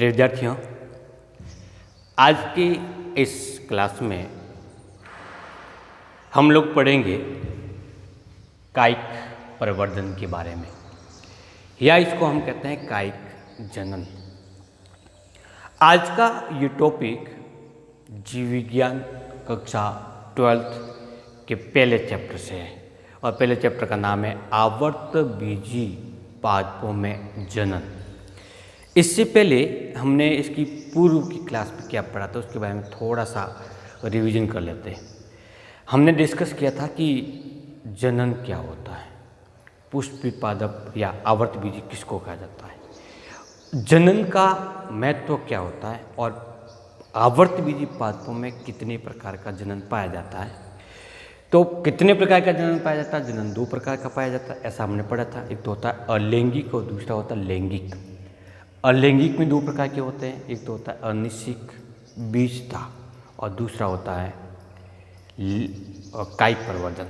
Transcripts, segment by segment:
प्रिय विद्यार्थियों, आज की इस क्लास में हम लोग पढ़ेंगे कायिक प्रवर्धन के बारे में, या इसको हम कहते हैं कायिक जनन। आज का ये टॉपिक जीव विज्ञान कक्षा 12th के पहले चैप्टर से है और पहले चैप्टर का नाम है आवर्तबीजी पादपों में जनन। इससे पहले हमने इसकी पूर्व की क्लास में क्या पढ़ा था उसके बारे में थोड़ा सा रिवीजन कर लेते हैं। हमने डिस्कस किया था कि जनन क्या होता है, पुष्पीय पादप या आवर्तबीजी किसको कहा जाता है, जनन का महत्व क्या होता है और आवर्तबीजी पादपों में कितने प्रकार का जनन पाया जाता है। तो कितने प्रकार का जनन पाया जाता है? जनन दो प्रकार का पाया जाता है, ऐसा हमने पढ़ा था। एक तो होता है अलैंगिक और दूसरा होता है लैंगिक। अलैंगिक में दो प्रकार के होते हैं, एक तो होता है अनिश्चित बीजता और दूसरा होता है कायिक प्रवर्धन।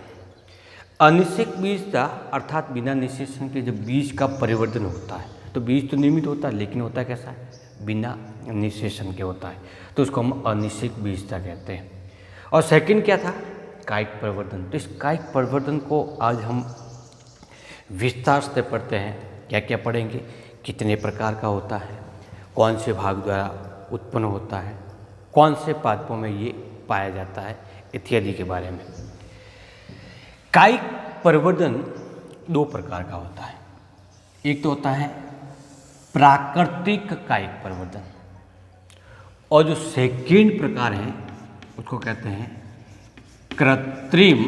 अनिश्चित बीजता अर्थात बिना निषेचन के जब बीज का परिवर्तन होता है, तो बीज तो निर्मित होता है लेकिन होता कैसा है? बिना निषेचन के होता है, तो उसको हम अनिश्चित बीजता कहते हैं। और सेकंड क्या था? कायिक प्रवर्धन। तो इस कायिक प्रवर्धन को आज हम विस्तार से पढ़ते हैं। क्या क्या पढ़ेंगे? कितने प्रकार का होता है, कौन से भाग द्वारा उत्पन्न होता है, कौन से पादपों में ये पाया जाता है, इत्यादि के बारे में। कायिक प्रवर्धन दो प्रकार का होता है। एक तो होता है प्राकृतिक कायिक प्रवर्धन और जो सेकेंड प्रकार है उसको कहते हैं कृत्रिम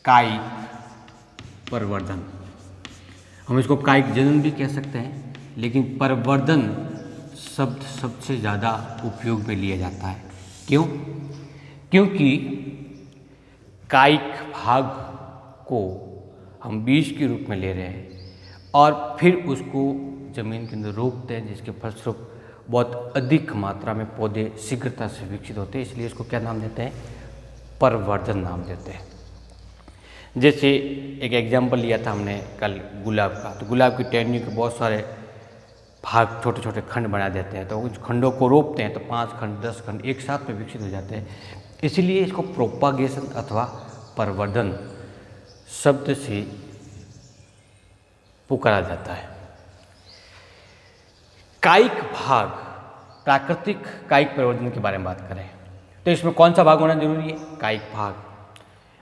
कायिक प्रवर्धन। हम इसको कायिक जनन भी कह सकते हैं, लेकिन प्रवर्धन शब्द सबसे ज़्यादा उपयोग में लिया जाता है। क्यों? क्योंकि कायिक भाग को हम बीज के रूप में ले रहे हैं और फिर उसको जमीन के अंदर रोपते हैं, जिसके फलस्वरूप बहुत अधिक मात्रा में पौधे शीघ्रता से विकसित होते हैं। इसलिए इसको क्या नाम देते हैं? प्रवर्धन नाम देते हैं। जैसे एक एग्जाम्पल लिया था हमने कल गुलाब का, तो गुलाब की टहनियों के बहुत सारे भाग छोटे छोटे खंड बना देते हैं, तो उस खंडों को रोपते हैं तो 5 खंड 10 खंड एक साथ में विकसित हो जाते हैं। इसीलिए इसको प्रोपागेशन अथवा प्रवर्धन शब्द से पुकारा जाता है। कायिक भाग, प्राकृतिक कायिक प्रवर्धन के बारे में बात करें तो इसमें कौन सा भाग होना जरूरी है? कायिक भाग।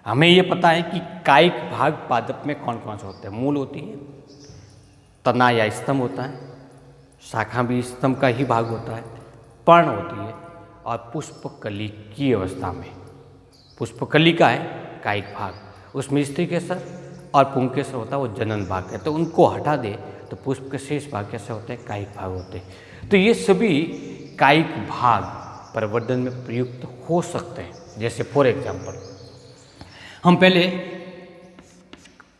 हमें ये पता है कि कायिक भाग पादप में कौन कौन से होते हैं। मूल होती है, तना या स्तंभ होता है, शाखा भी स्तंभ का ही भाग होता है, पर्ण होती है और पुष्पकली की अवस्था में पुष्पकली का है कायिक भाग, उसमें स्त्री केसर और पुंकेसर होता है, वो जनन भाग है। तो उनको हटा दे तो पुष्प के शेष भाग कैसे होते हैं? कायिक भाग होते हैं। तो ये सभी कायिक भाग प्रवर्धन में प्रयुक्त हो सकते हैं। जैसे फॉर एग्जाम्पल हम पहले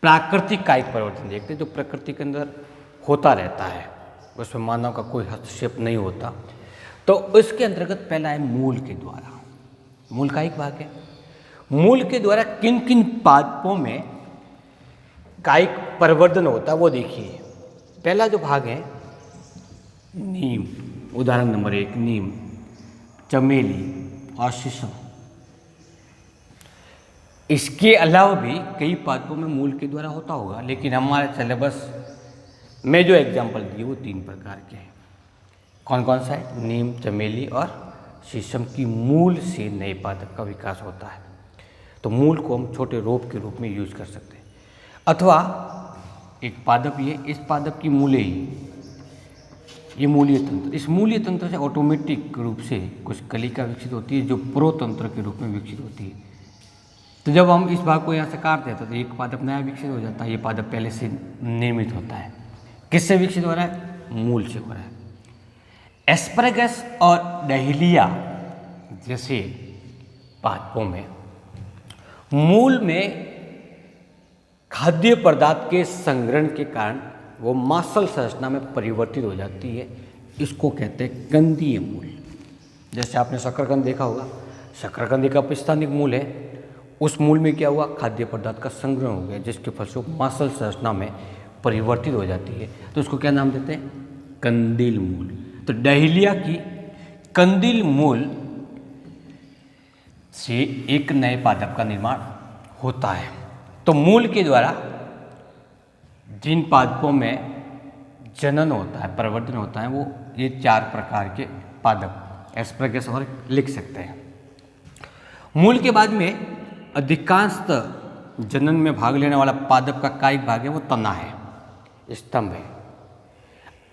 प्राकृतिक कायिक प्रवर्धन देखते हैं, जो प्रकृति के अंदर होता रहता है, उसमें मानव का कोई हस्तक्षेप नहीं होता। तो इसके अंतर्गत पहला है मूल के द्वारा। मूल कायिक भाग है। मूल के द्वारा किन किन पादपों में कायिक प्रवर्धन होता है वो देखिए। पहला जो भाग है नीम, उदाहरण नंबर 1 नीम, चमेली और शीशम। इसके अलावा भी कई पादपों में मूल के द्वारा होता होगा, लेकिन हमारे सिलेबस में जो एग्जाम्पल दिए वो 3 प्रकार के हैं। कौन कौन सा है? नीम, चमेली और शीशम की मूल से नए पादप का विकास होता है। तो मूल को हम छोटे रोप के रूप में यूज कर सकते हैं, अथवा एक पादप ये, इस पादप की मूलें ही, ये मूलीय तंत्र, इस मूलीय तंत्र से ऑटोमेटिक रूप से कुछ कलिका विकसित होती है जो प्रोतंत्र के रूप में विकसित होती है। तो जब हम इस भाग को यहाँ से काट देते हैं तो एक पादप नया विकसित हो जाता है। ये पादप पहले से निर्मित होता है। किससे विकसित हो रहा है? मूल से हो रहा है। एस्परगस और डहेलिया जैसे पादपों में मूल में खाद्य पदार्थ के संग्रहण के कारण वो मांसल संरचना में परिवर्तित हो जाती है। इसको कहते हैं कंदीय मूल। जैसे आपने शकरकंद देखा होगा, शकरकंद एक अपस्थानिक मूल है। उस मूल में क्या हुआ? खाद्य पदार्थ का संग्रह हो गया, जिसके फलस्वरूप मांसल संरचना में परिवर्तित हो जाती है। तो उसको क्या नाम देते हैं? कंदील मूल। तो डहेलिया की कंदील मूल से एक नए पादप का निर्माण होता है। तो मूल के द्वारा जिन पादपों में जनन होता है, प्रवर्धन होता है, वो ये 4 प्रकार के पादप इस प्रकार से और लिख सकते हैं। मूल के बाद में अधिकांशतः जनन में भाग लेने वाला पादप का कायिक भाग है वो तना है, स्तंभ है।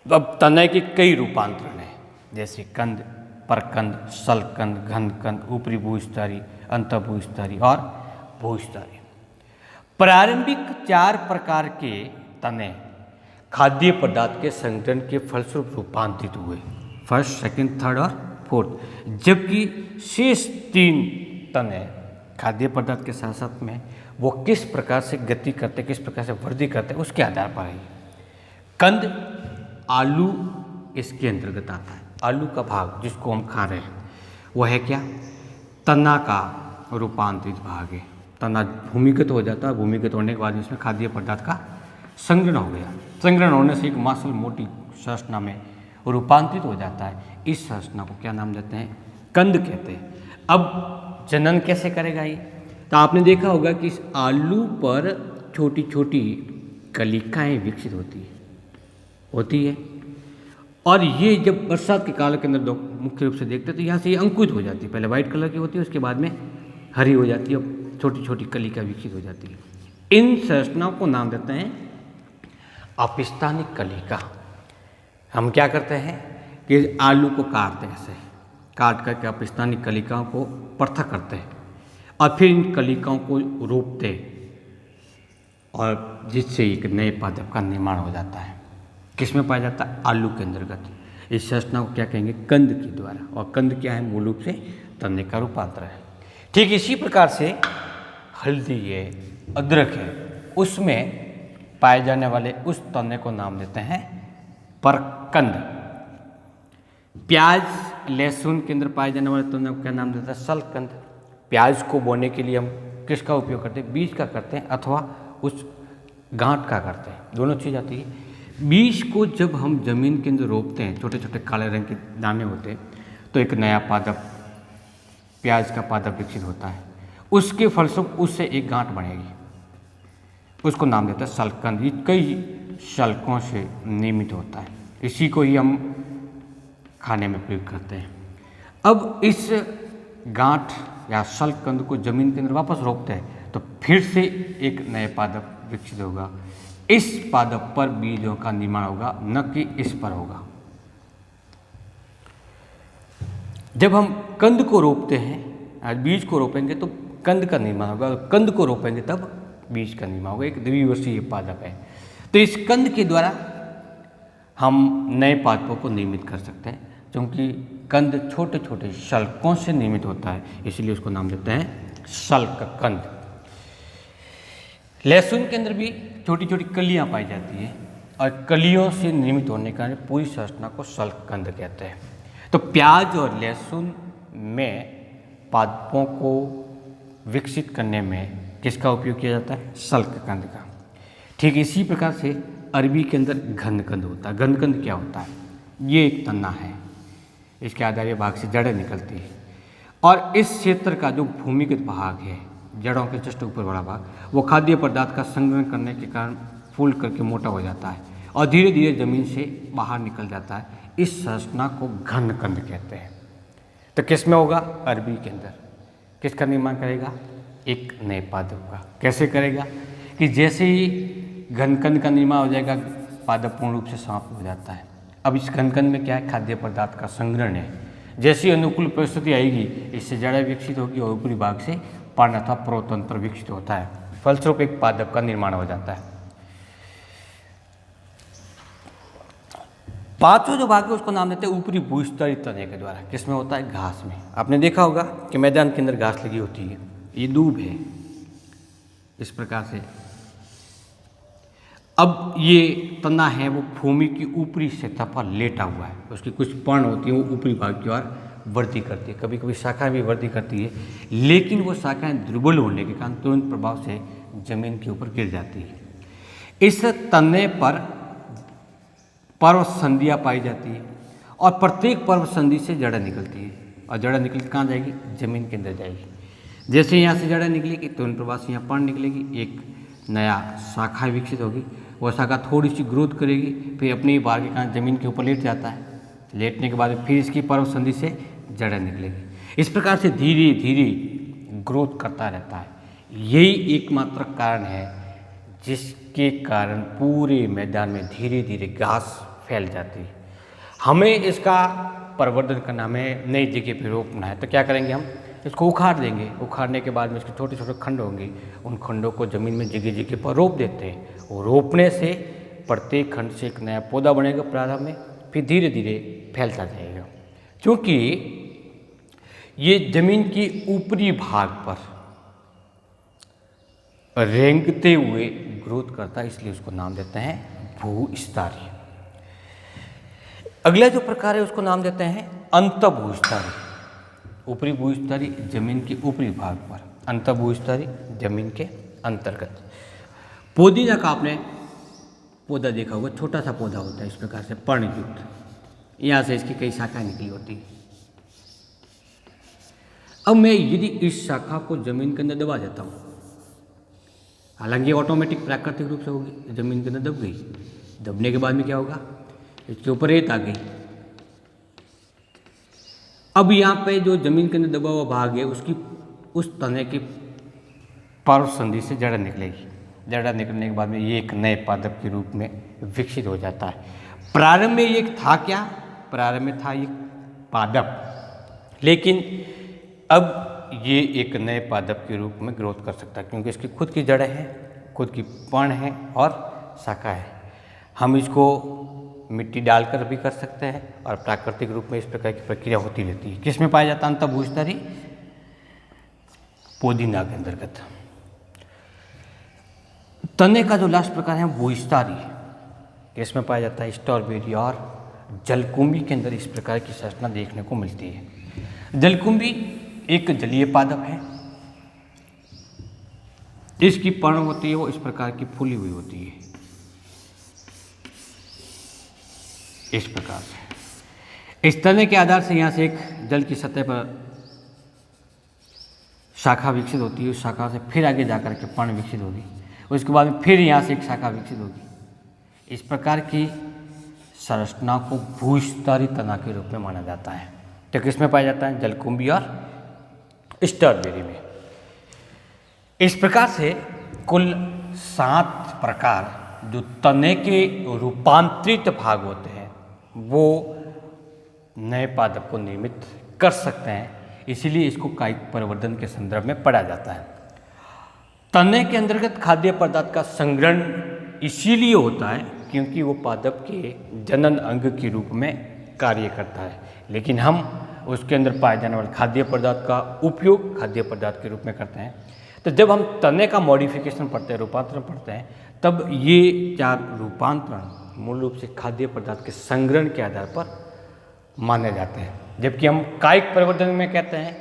अब तना के कई रूपांतरण हैं, जैसे कंद, परकंद, सलकंद, घनकंद, ऊपरी भूस्तरीय, अंतःभूस्तरीय और भूस्तरीय। प्रारंभिक 4 प्रकार के तने खाद्य पदार्थ के संगठन के फलस्वरूप रूपांतरित हुए, फर्स्ट, सेकंड, थर्ड और फोर्थ। जबकि शेष 3 तने खाद्य पदार्थ के साथ साथ में वो किस प्रकार से गति करते, किस प्रकार से वृद्धि करते, उसके आधार पर है। कंद, आलू इसके अंतर्गत आता है। आलू का भाग जिसको हम खा रहे हैं वो है क्या? तना का रूपांतरित भाग है। तना भूमिगत हो जाता है, भूमिगत होने के बाद इसमें खाद्य पदार्थ का संग्रहण हो गया। संग्रहण होने से एक मांसल मोटी संरचना में रूपांतरित हो जाता है। इस संरचना को क्या नाम देते हैं? कंद कहते हैं। अब जनन कैसे करेगा ये? तो आपने देखा होगा कि इस आलू पर छोटी छोटी कलिकाएं विकसित होती है और ये जब बरसात के काल के अंदर मुख्य रूप से देखते हैं तो यहाँ से ये अंकुरित हो जाती है। पहले वाइट कलर की होती है, उसके बाद में हरी हो जाती है और छोटी छोटी कलिका विकसित हो जाती है। इन संरचनाओं को नाम देते हैं अपिस्तानिक कलिका। हम क्या करते हैं कि आलू को काटते हैं, ऐसे काट करके अपिस्तानिक कलिकाओं को पृथक करते हैं और फिर इन कलिकाओं को रोपते हैं और जिससे एक नए पादप का निर्माण हो जाता है। किसमें पाया जाता है? आलू के अंतर्गत। इस संरचना को क्या कहेंगे? कंद के द्वारा। और कंद क्या है? मूल रूप से तने का रूपांतर है। ठीक इसी प्रकार से हल्दी है, अदरक है, उसमें पाए जाने वाले उस तने को नाम देते हैं परकंद। प्याज, लहसुन के अंदर पाए जाने वाले तने को क्या नाम देता है? सलकंद। प्याज को बोने के लिए हम किसका उपयोग करते हैं? बीज का करते हैं अथवा उस गांठ का करते हैं, दोनों चीज़ आती है। बीज को जब हम जमीन के अंदर रोपते हैं, छोटे छोटे काले रंग के दाने होते हैं, तो एक नया पादप, प्याज का पादप विकसित होता है। उसके फलस्वरूप उससे एक गांठ बनेगी, उसको नाम देता है सलकंद। ये कई शल्कों से निर्मित होता है, इसी को ही हम खाने में प्रयोग करते हैं। अब इस गांठ या शल्कंद को जमीन के अंदर वापस रोपते हैं तो फिर से एक नए पादप विकसित होगा। इस पादप पर बीजों का निर्माण होगा, न कि इस पर होगा। जब हम कंद को रोपते हैं, बीज को रोपेंगे तो कंद का निर्माण होगा, कंद को रोपेंगे तब बीज का निर्माण होगा। एक द्विवर्षीय पादप है। तो इस कंद के द्वारा हम नए पादपों को निर्मित कर सकते हैं, क्योंकि कंद छोटे छोटे शल्कों से निर्मित होता है, इसलिए उसको नाम देते हैं शल्क कंद। लहसुन के अंदर भी छोटी छोटी कलियां पाई जाती हैं और कलियों से निर्मित होने के कारण पूरी संरचना को शल्ककंद कहते हैं। तो प्याज और लहसुन में पादपों को विकसित करने में किसका उपयोग किया जाता है? शल्ककंद का। ठीक इसी प्रकार से अरबी के अंदर घनकंद होता है। घनकंद क्या होता है? ये एक तना है, इसके आधार भाग से जड़ें निकलती है और इस क्षेत्र का जो भूमिगत भाग है, जड़ों के जस्ट ऊपर बड़ा भाग, वो खाद्य पदार्थ का संग्रहण करने के कारण फूल करके मोटा हो जाता है और धीरे धीरे जमीन से बाहर निकल जाता है। इस संरचना को घनकंद कहते हैं। तो किस में होगा? अरबी के अंदर। किसका निर्माण करेगा? एक नए पादप का। कैसे करेगा? कि जैसे ही घनकंद का निर्माण हो जाएगा, पादप पूर्ण रूप से समाप्त हो जाता है। अब इस घनकंद में क्या है? खाद्य पदार्थ का संग्रहण है। जैसी अनुकूल परिस्थिति आएगी, इससे जड़ें विकसित होगी और ऊपरी भाग से पर्ण अथवा प्रोतंत्र विकसित होता है, फलस्वरूप एक पादप का निर्माण हो जाता है। पांचवा जो भाग है उसको नाम देते हैं ऊपरी भूस्तरीय तने के द्वारा। किसमें होता है? घास में। आपने देखा होगा कि मैदान के अंदर घास लगी होती है, ये दूब है इस प्रकार से। अब ये तना है वो भूमि की ऊपरी सतह पर लेटा हुआ है, उसकी कुछ पर्ण होती है वो ऊपरी भाग की ओर वृद्धि करती है, कभी कभी शाखाएं भी वृद्धि करती है, लेकिन वो शाखाएं दुर्बल होने के कारण तुरंत प्रभाव से जमीन के ऊपर गिर जाती है। इस तने पर पर्व संधियाँ पाई जाती है और प्रत्येक पर्व संधि से जड़ निकलती है और जड़ निकल के कहाँ जाएगी, जमीन के अंदर जाएगी। जैसे यहाँ से जड़ निकलेगी तो इन प्रवाह से यहाँ पर्ण निकलेगी, एक नया शाखा विकसित होगी, वो शाखा थोड़ी सी ग्रोथ करेगी, फिर अपनी बाहर के कारण जमीन के ऊपर लेट जाता है, लेटने के बाद फिर इसकी पर्व संधि से जड़ निकलेगी। इस प्रकार से धीरे धीरे ग्रोथ करता रहता है। यही एकमात्र कारण है जिसके कारण पूरे मैदान में धीरे धीरे घास फैल जाती है। हमें इसका प्रवर्धन करना, हमें नई जगह पे रोपना है, तो क्या करेंगे, हम इसको उखाड़ देंगे। उखाड़ने के बाद में इसके छोटे छोटे खंड होंगे, उन खंडों को ज़मीन में जगह जगह पर रोप देते हैं। और रोपने से प्रत्येक खंड से एक नया पौधा बनेगा प्रारंभ में, फिर धीरे धीरे फैलता जाएगा। क्योंकि ये ज़मीन के ऊपरी भाग पर रेंगते हुए ग्रोथ करता है, इसलिए उसको नाम देते हैं भूस्तरीय। अगला जो प्रकार है उसको नाम देते हैं अंतःभूस्तरीय। ऊपरी भूस्तरीय जमीन के ऊपरी भाग पर, अंतःभूस्तरीय जमीन के अंतर्गत। पुदीना का आपने पौधा देखा होगा, छोटा सा पौधा होता है इस प्रकार से पर्णयुक्त, यहाँ से इसकी कई शाखाएं निकली होती है। अब मैं यदि इस शाखा को जमीन के अंदर दबा देता हूँ, हालांकि ऑटोमेटिक प्राकृतिक रूप से होगी, जमीन के अंदर दब गई, दबने के बाद में क्या होगा, इसके ऊपर रेत आ गई। अब यहाँ पे जो जमीन के अंदर दबा हुआ भाग है उसकी उस तने की पर्व संधि से जड़ निकलेगी। जड़ निकलने के बाद में ये एक नए पादप के रूप में विकसित हो जाता है। प्रारंभ में ये था क्या, प्रारंभ में था ये पादप, लेकिन अब ये एक नए पादप के रूप में ग्रोथ कर सकता है, क्योंकि इसकी खुद की जड़ें हैं, खुद की पर्ण है और शाखा है। हम इसको मिट्टी डालकर भी कर सकते हैं और प्राकृतिक रूप में इस प्रकार की प्रक्रिया होती रहती है। किसमें पाया जाता है अंतःभूस्तरीय, पुदीना के अंतर्गत। तने का जो लास्ट प्रकार है भूस्तरीय, इसमें पाया जाता है स्ट्रॉबेरी और जलकुंभी के अंदर इस प्रकार की संरचना देखने को मिलती है। जलकुंभी एक जलीय पादप है, इसकी पर्ण होती है वो इस प्रकार की फूली हुई होती है, इस प्रकार से। इस तने के आधार से यहाँ से एक जल की सतह पर शाखा विकसित होती है, उस शाखा से फिर आगे जाकर के पर्ण विकसित होगी, उसके बाद में फिर यहाँ से एक शाखा विकसित होगी। इस प्रकार की संरचना को भूस्तरीय तना के रूप में माना जाता है। तो किसमें पाया जाता है, जलकुंभी और स्ट्रॉबेरी में। इस प्रकार से कुल 7 प्रकार जो तने के रूपांतरित भाग होते हैं वो नए पादप को निर्मित कर सकते हैं, इसीलिए इसको कायिक प्रवर्धन के संदर्भ में पढ़ा जाता है। तने के अंतर्गत खाद्य पदार्थ का संग्रहण इसीलिए होता है क्योंकि वो पादप के जनन अंग के रूप में कार्य करता है, लेकिन हम उसके अंदर पाए जाने वाले खाद्य पदार्थ का उपयोग खाद्य पदार्थ के रूप में करते हैं। तो जब हम तने का मॉडिफिकेशन पढ़ते हैं, रूपांतरण पढ़ते हैं, तब ये 4 रूपांतरण मूल रूप से खाद्य पदार्थ के संग्रहण के आधार पर माने जाते हैं। जबकि हम कायिक प्रवर्धन में कहते हैं,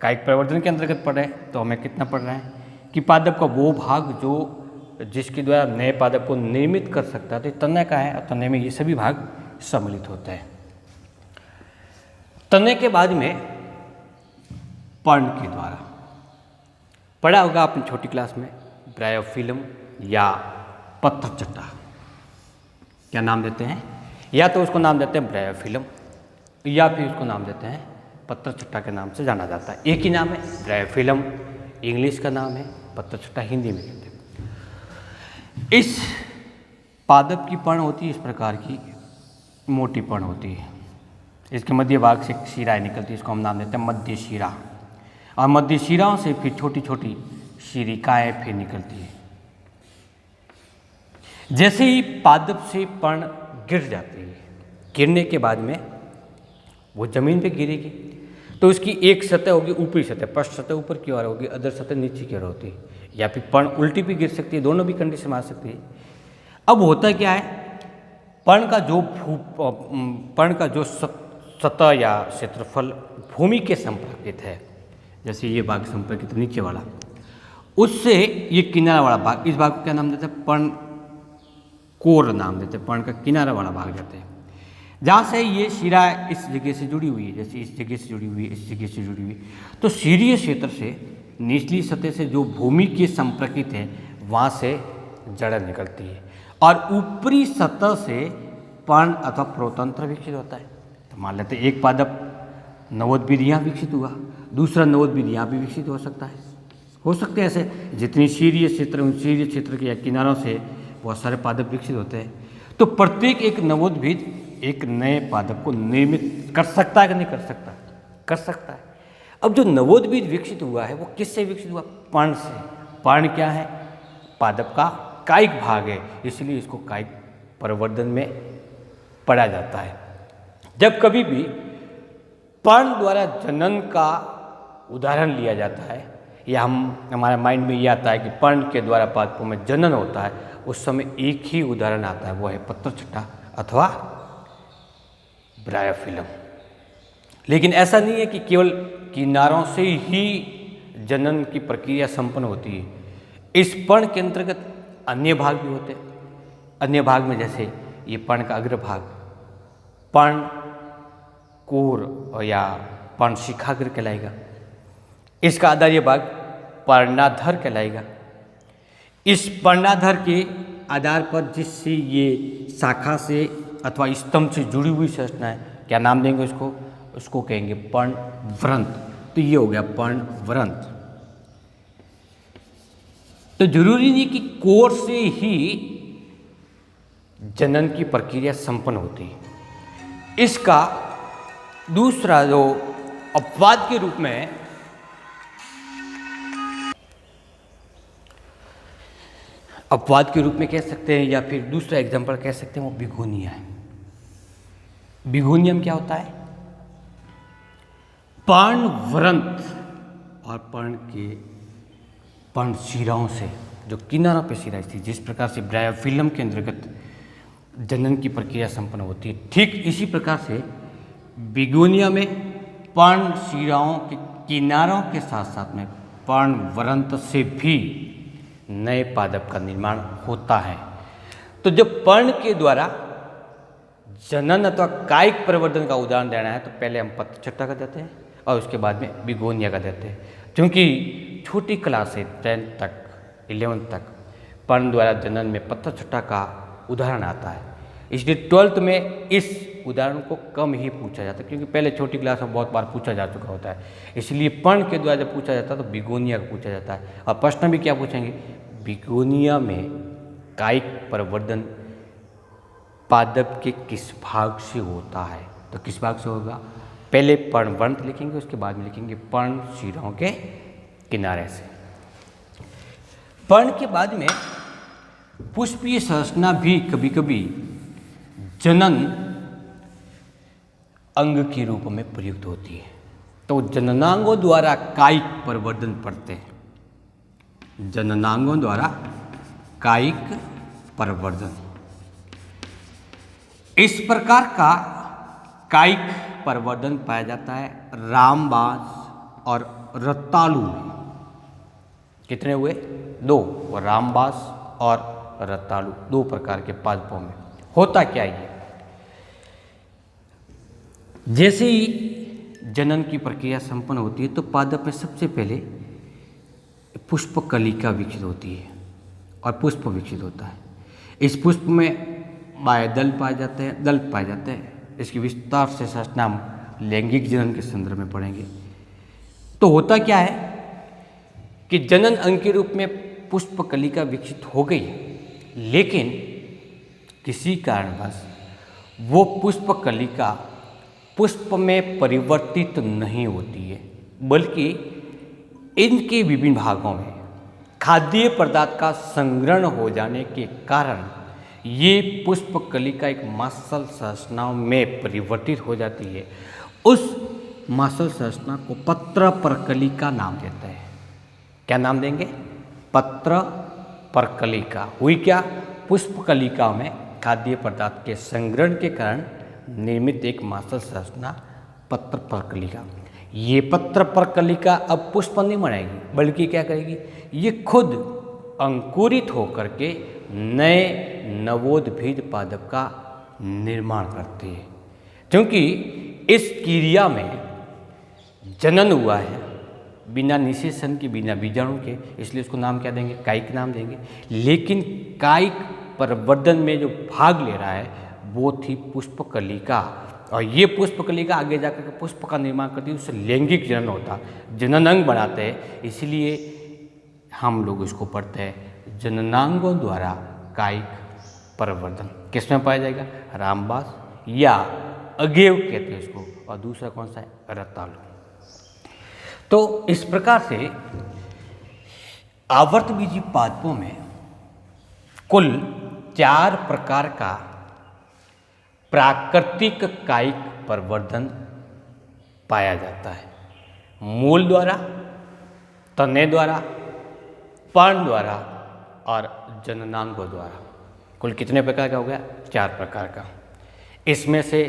कायिक प्रवर्धन के अंतर्गत पढ़ रहे हैं तो हमें कितना पढ़ रहे हैं कि पादप का वो भाग जो जिसके द्वारा नए पादप को निर्मित कर सकता है, तो तने का है और तने में ये सभी भाग सम्मिलित होते हैं। तने के बाद में पर्ण के द्वारा पढ़ा होगा आपने छोटी क्लास में, ब्रायोफिलम या पत्रचट्टा, क्या नाम देते हैं, या तो उसको नाम देते हैं ब्रायोफिलम या फिर उसको नाम देते हैं पत्रचट्टा के नाम से जाना जाता है। एक ही नाम है, ब्रायोफिलम इंग्लिश का नाम है, पत्रचट्टा हिंदी में कहते हैं। इस पादप की पर्ण होती है इस प्रकार की मोटी पर्ण होती है, इसके मध्य भाग से शिराएँ निकलती है, इसको हम नाम देते हैं मध्य शिरा, और मध्य शिराओं से फिर छोटी छोटी शिरिकाएँ फिर निकलती है। जैसे ही पादप से पर्ण गिर जाती है, गिरने के बाद में वो जमीन पे गिरेगी तो उसकी एक सतह होगी ऊपरी सतह, पृष्ठ सतह ऊपर की ओर होगी, अदर सतह नीचे की ओर होती है, या फिर पर्ण उल्टी भी गिर सकती है, दोनों भी कंडीशन आ सकती है। अब होता क्या है, पर्ण का जो सतह या क्षेत्रफल भूमि के संपर्कित है, जैसे ये भाग संपर्कित नीचे वाला, उससे ये किनारा वाला भाग, इस भाग को क्या नाम देते हैं, पर्ण कोर नाम देते हैं, पर्ण का किनारा वाला भाग जाते हैं। जहाँ से ये शिरा इस जगह से जुड़ी हुई है, जैसे इस जगह से जुड़ी हुई है, इस जगह से जुड़ी हुई है, तो शीरीय क्षेत्र से निचली सतह से जो भूमि के संपर्कित है वहाँ से जड़ निकलती है और ऊपरी सतह से पर्ण अथवा प्रोतंत्र विकसित होता है। तो मान लेते हैं एक पादप नवोद्भिद यहाँ विकसित हुआ, दूसरा नवोद्भिद यहाँ भी विकसित हो सकता है, हो सकते हैं ऐसे। जितनी शीरीय क्षेत्र, उन शीरीय क्षेत्र के किनारों से बहुत सारे पादप विकसित होते हैं। तो प्रत्येक एक नवोद्भिद एक नए पादप को निर्मित कर सकता है कि नहीं कर सकता? कर सकता है। अब जो नवोद्भिद विकसित हुआ है वो किससे विकसित हुआ? पर्ण से। पर्ण क्या है? पादप का कायिक भाग है, इसलिए इसको कायिक प्रवर्धन में पढ़ा जाता है। जब कभी भी पर्ण द्वारा जनन का उदाहरण लिया जाता है या हमारे माइंड में ये आता है कि पर्ण के द्वारा पादपों में जनन होता है, उस समय एक ही उदाहरण आता है, वो है पत्रचट्टा अथवा ब्रायोफिलम। लेकिन ऐसा नहीं है कि केवल किनारों से ही जनन की प्रक्रिया संपन्न होती है। इस पर्ण के अंतर्गत अन्य भाग भी होते हैं। अन्य भाग में जैसे ये पर्ण का अग्रभाग पर्ण कोर या पर्ण शिखाग्र कहलाएगा। इसका आधार्य भाग पर्णाधर कहलाएगा। इस पर्णाधर के आधार पर जिससे ये शाखा से अथवा स्तंभ से जुड़ी हुई संरचना है, क्या नाम देंगे उसको? उसको कहेंगे पर्णव्रंत। तो ये हो गया पर्णव्रंत। तो जरूरी नहीं कि कोर से ही जनन की प्रक्रिया संपन्न होती है। इसका दूसरा जो अपवाद के रूप में कह सकते हैं या फिर दूसरा एग्जांपल कह सकते हैं, वो बिगोनिया है। बिगोनियम क्या होता है? पर्णव्रंत और पर्ण के पर्ण शिराओं से जो किनारों पे शिरा स्थित, जिस प्रकार से ब्रायोफिलम के अंतर्गत जनन की प्रक्रिया संपन्न होती है, ठीक इसी प्रकार से बिगोनिया में पर्ण शिराओं के किनारों के साथ साथ में पर्णव्रंत से भी नए पादप का निर्माण होता है। तो जब पर्ण के द्वारा जनन अथवा कायिक प्रवर्धन का उदाहरण देना है तो पहले हम पत्रचट्टा का देते हैं और उसके बाद में बिगोनिया का देते हैं। क्योंकि छोटी क्लास से 10th तक 11th तक पर्ण द्वारा जनन में पत्रचट्टा का उदाहरण आता है, इसलिए 12th में इस उदाहरण को कम ही पूछा जाता है, क्योंकि पहले छोटी क्लास में बहुत बार पूछा जा चुका होता है। इसलिए पर्ण के द्वारा जब पूछा जाता है तो बिगोनिया का पूछा जाता है। और प्रश्न भी क्या पूछेंगे? बिगोनिया में कायिक प्रवर्धन पादप के किस भाग से होता है? तो किस भाग से होगा? पहले पर्णव्रंत लिखेंगे, उसके बाद में लिखेंगे पर्ण शिराओं के किनारे से। पर्ण के बाद में पुष्पीय संरचना भी कभी कभी जनन अंग के रूप में प्रयुक्त होती है। तो जननांगों द्वारा कायिक प्रवर्धन पढ़ते हैं। जननांगों द्वारा कायिक प्रवर्धन, इस प्रकार का कायिक प्रवर्धन पाया जाता है रामबास और रतालू में। कितने हुए? 2। रामबास और रतालू, 2 प्रकार के पादपों में। होता क्या ये? जैसे ही जनन की प्रक्रिया संपन्न होती है तो पादप में सबसे पहले पुष्प कलिका विकसित होती है और पुष्प विकसित होता है। इस पुष्प में बाह्यदल पाए जाते हैं, दल पाए जाते हैं। इसकी विस्तार से संरचना हम लैंगिक जनन के संदर्भ में पढ़ेंगे। तो होता क्या है कि जनन अंग के रूप में पुष्प कलिका विकसित हो गई, लेकिन किसी कारणवश वो पुष्प कलिका पुष्प में परिवर्तित नहीं होती है, बल्कि इनके विभिन्न भागों में खाद्य पदार्थ का संग्रहण हो जाने के कारण ये पुष्प कलिका एक मासल संरचना में परिवर्तित हो जाती है। उस मासल संरचना को पत्र परकलिका नाम देते हैं। क्या नाम देंगे? पत्र परकलिका। हुई क्या? पुष्प कलिका में खाद्य पदार्थ के संग्रहण के कारण निर्मित एक मासल संरचना पत्र परकलिका। ये पत्र परकलिका अब पुष्प नहीं बनाएगी, बल्कि क्या करेगी? ये खुद अंकुरित होकर के नए नवोद्भिद पादप का निर्माण करती है। क्योंकि इस क्रिया में जनन हुआ है बिना निषेचन के, बिना बीजाणु के, इसलिए उसको नाम क्या देंगे? कायिक नाम देंगे। लेकिन कायिक प्रवर्धन में जो भाग ले रहा है वो थी पुष्पकलिका, और ये पुष्पकलिका आगे जाकर के पुष्प का निर्माण करती है, उससे लैंगिक जनन होता है, जननांग बनाते हैं। इसलिए हम लोग इसको पढ़ते हैं जननांगों द्वारा कायिक प्रवर्धन। किसमें पाया जाएगा? रामबास या अगेव कहते हैं इसको, और दूसरा कौन सा है? रतालु। तो इस प्रकार से आवर्तबीजी पादपों में कुल 4 प्रकार का प्राकृतिक कायिक प्रवर्धन पाया जाता है। मूल द्वारा, तने द्वारा, पर्ण द्वारा और जननांगों द्वारा। कुल कितने प्रकार का हो गया? 4 प्रकार का। इसमें से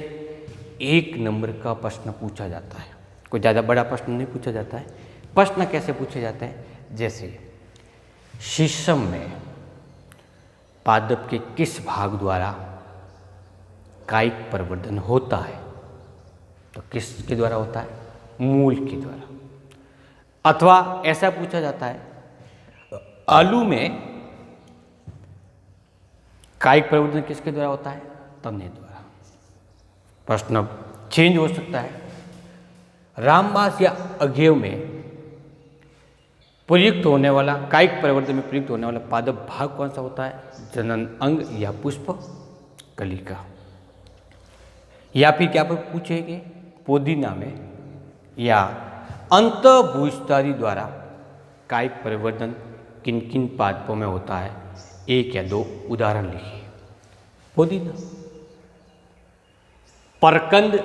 1 नंबर का प्रश्न पूछा जाता है, कोई ज़्यादा बड़ा प्रश्न नहीं पूछा जाता है। प्रश्न कैसे पूछे जाते हैं? जैसे शीशम में पादप के किस भाग द्वारा कायिक प्रवर्धन होता है? तो किसके द्वारा होता है? मूल के द्वारा। अथवा ऐसा पूछा जाता है आलू में कायिक प्रवर्धन किसके द्वारा होता है? तने द्वारा। प्रश्न चेंज हो सकता है। रामबास या अगेव में प्रयुक्त होने वाला, कायिक प्रवर्धन में प्रयुक्त होने वाला पादप भाग कौन सा होता है? जनन अंग या पुष्प कलिका। या फिर क्या पूछेंगे? पोदीना में या अंतःभूस्थली द्वारा कायिक प्रवर्धन किन किन पादपों में होता है? 1 या 2 उदाहरण लिखिए। पोदीना। परकंद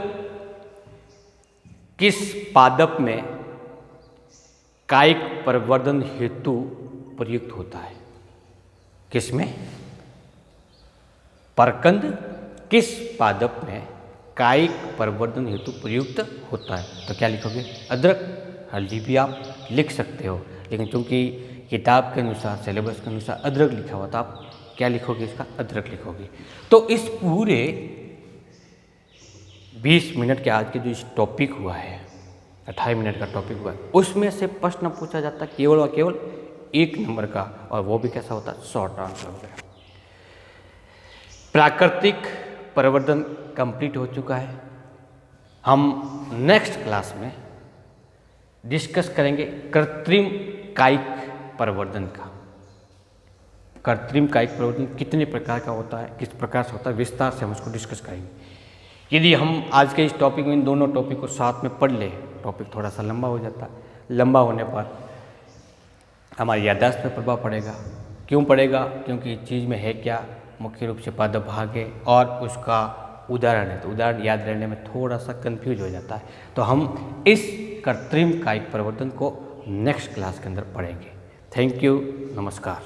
किस पादप में कायिक प्रवर्धन हेतु प्रयुक्त होता है? किसमें? परकंद किस पादप में कायिक प्रवर्धन हेतु प्रयुक्त होता है? तो क्या लिखोगे? अदरक। हल्दी भी आप लिख सकते हो, लेकिन चूंकि किताब के अनुसार, सिलेबस के अनुसार अदरक लिखा हुआ था, आप क्या लिखोगे? इसका अदरक लिखोगे। तो इस पूरे 20 मिनट के आज के जो इस टॉपिक हुआ है, 28 मिनट का टॉपिक हुआ है, उसमें से प्रश्न पूछा जाता है केवल और केवल 1 नंबर का, और वो भी कैसा होता है? शॉर्ट आंसर वगैरह। प्राकृतिक प्रवर्धन कंप्लीट हो चुका है। हम नेक्स्ट क्लास में डिस्कस करेंगे कृत्रिम कायिक प्रवर्धन का। कृत्रिम कायिक प्रवर्धन कितने प्रकार का होता है, किस प्रकार से होता है, विस्तार से हम उसको डिस्कस करेंगे। यदि हम आज के इस टॉपिक में इन दोनों टॉपिक को साथ में पढ़ लें, टॉपिक थोड़ा सा लंबा हो जाता है। लंबा होने पर हमारी याददाश्त पर प्रभाव पड़ेगा। क्यों पड़ेगा? क्योंकि इस चीज़ में है क्या, मुख्य रूप से पादप भाग है और उसका उदाहरण है, तो उदाहरण याद रहने में थोड़ा सा कंफ्यूज हो जाता है। तो हम इस कृत्रिम कायिक प्रवर्धन को नेक्स्ट क्लास के अंदर पढ़ेंगे। थैंक यू, नमस्कार।